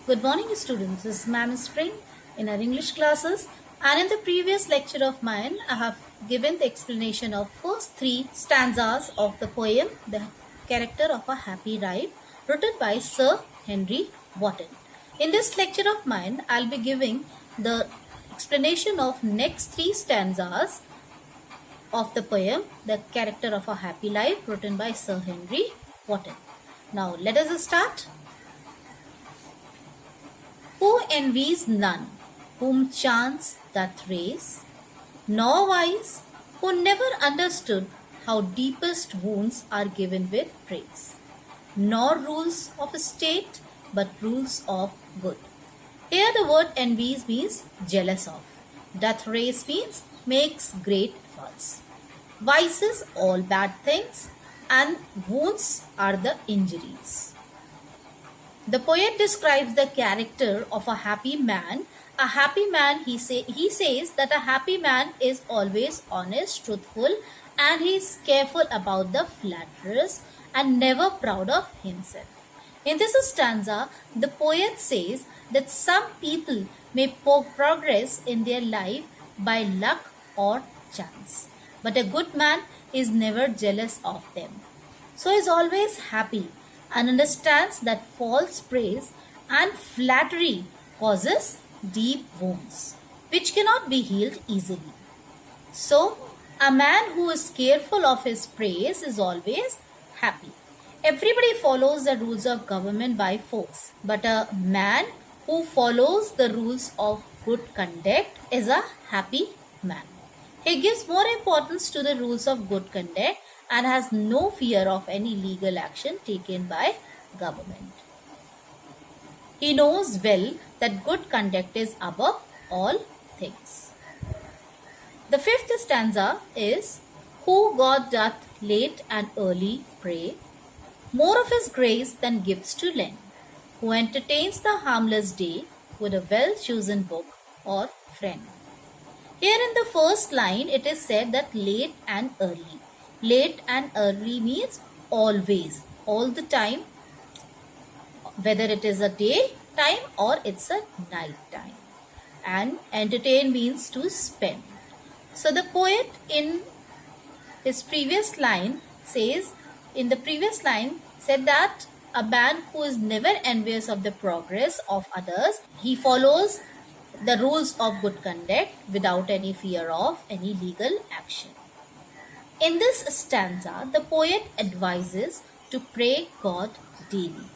Good morning, students. This is Ma'am Spring in our English classes. And in the previous lecture of mine, I have given the explanation of first three stanzas of the poem, The Character of a Happy Life, written by Sir Henry Wotton. In this lecture of mine, I'll be giving the explanation of next three stanzas of the poem, The Character of a Happy Life, written by Sir Henry Wotton. Now, let us start. Who envies none, whom chance doth raise, nor wise, who never understood how deepest wounds are given with praise, nor rules of a state, but rules of good. Here the word envies means jealous of. Doth raise means makes great efforts. Vices all bad things, and wounds are the injuries. The poet describes the character of a happy man. A happy man, he says that a happy man is always honest, truthful, and he is careful about the flatterers and never proud of himself. In this stanza, the poet says that some people may progress in their life by luck or chance, but a good man is never jealous of them. So he is always happy and understands that false praise and flattery causes deep wounds which cannot be healed easily. So, a man who is careful of his praise is always happy. Everybody follows the rules of government by force, but a man who follows the rules of good conduct is a happy man. He gives more importance to the rules of good conduct and has no fear of any legal action taken by government. He knows well that good conduct is above all things. The fifth stanza is, who God doth late and early pray, more of his grace than gifts to lend, who entertains the harmless day with a well-chosen book or friend. Here in the first line, it is said that late and early. Late and early means always, all the time, whether it is a day time or it's a night time. And entertain means to spend. So the poet in his previous line said that a man who is never envious of the progress of others, he follows the rules of good conduct without any fear of any legal action. In this stanza, the poet advises to pray God daily,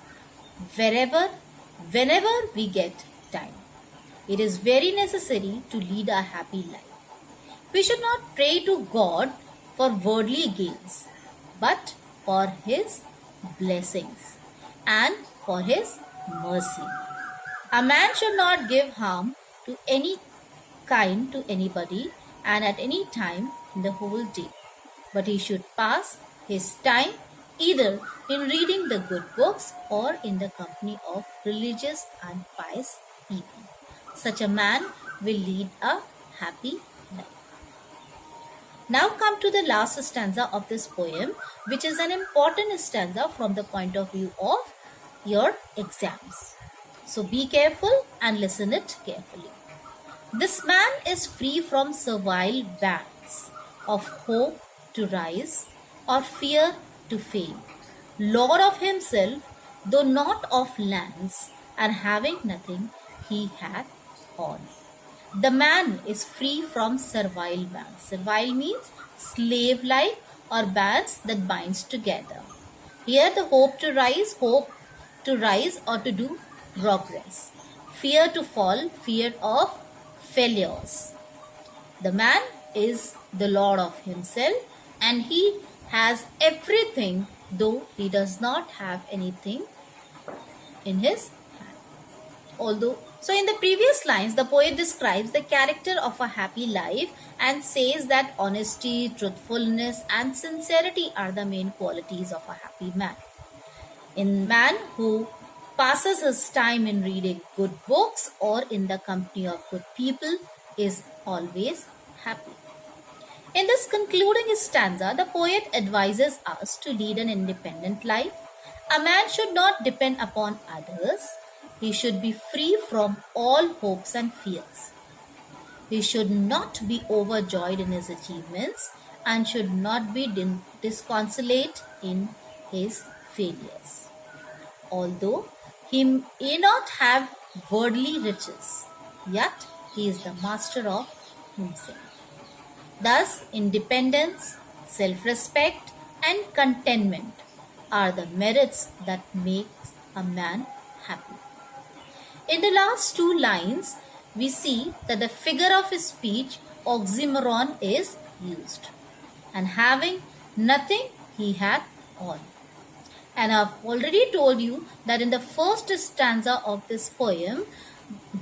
whenever we get time. It is very necessary to lead a happy life. We should not pray to God for worldly gains, but for His blessings and for His mercy. A man should not give harm to any kind to anybody and at any time in the whole day, but he should pass his time either in reading the good books or in the company of religious and pious people. Such a man will lead a happy life. Now come to the last stanza of this poem, which is an important stanza from the point of view of your exams. So be careful and listen it carefully. This man is free from servile bands of hope to rise or fear to fail, Lord of himself, though not of lands, and having nothing, he hath all. The man is free from servile bands. Servile means slave-like or bands that binds together. Here the hope to rise or to do progress. Fear to fall, fear of failures. The man is the Lord of himself and he has everything, though he does not have anything in his hand. So in the previous lines, the poet describes the character of a happy life and says that honesty, truthfulness and sincerity are the main qualities of a happy man. In man who passes his time in reading good books or in the company of good people is always happy. In this concluding stanza, the poet advises us to lead an independent life. A man should not depend upon others. He should be free from all hopes and fears. He should not be overjoyed in his achievements and should not be disconsolate in his failures. Although he may not have worldly riches, yet he is the master of himself. Thus, independence, self-respect, and contentment are the merits that makes a man happy. In the last two lines, we see that the figure of speech oxymoron is used. And having nothing, he had all. And I've already told you that in the first stanza of this poem,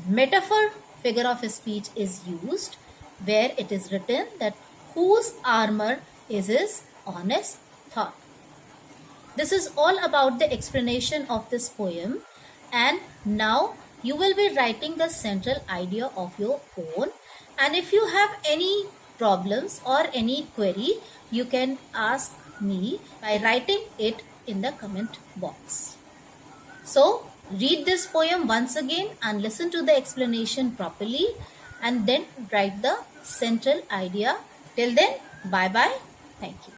metaphor figure of speech is used, where it is written that whose armor is his honest thought. This is all about the explanation of this poem, and now you will be writing the central idea of your own. And if you have any problems or any query, you can ask me by writing it in the comment box. So read this poem once again and listen to the explanation properly, and then write the central idea. Till then, bye bye. Thank you.